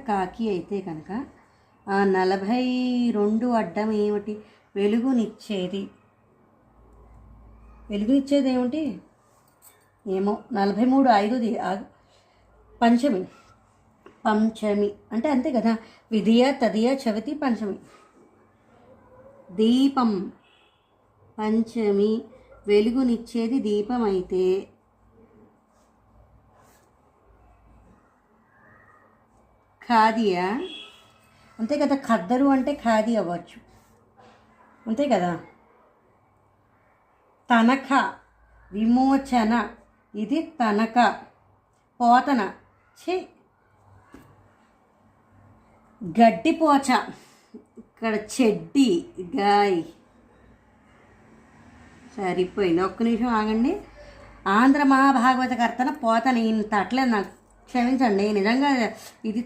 కాకి అయితే కనుక ఆ 42 అడ్డం ఏమిటి? వెలుగునిచ్చేది ఏమిటి? ఏమో 43 ఐదుది పంచమి. పంచమి అంటే అంతే కదా, విధియ తదియ చవితి పంచమి. దీపం పంచమి, వెలుగునిచ్చేది దీపం అయితే ఖాదీయా? అంతే కదా, ఖద్దరు అంటే ఖాదీ అవ్వచ్చు, అంతే కదా. తనఖా విమోచన, ఇది తనఖా. పోతన ఛీ గడ్డిపోచ, ఇక్కడ చెడ్డి గాయ్. సరిపోయింది, ఒక్క నిమిషం ఆగండి. ఆంధ్ర మహాభాగవత కర్తన పోతన ఇంత అట్లే నాకు క్షమించండి, నిజంగా ఇది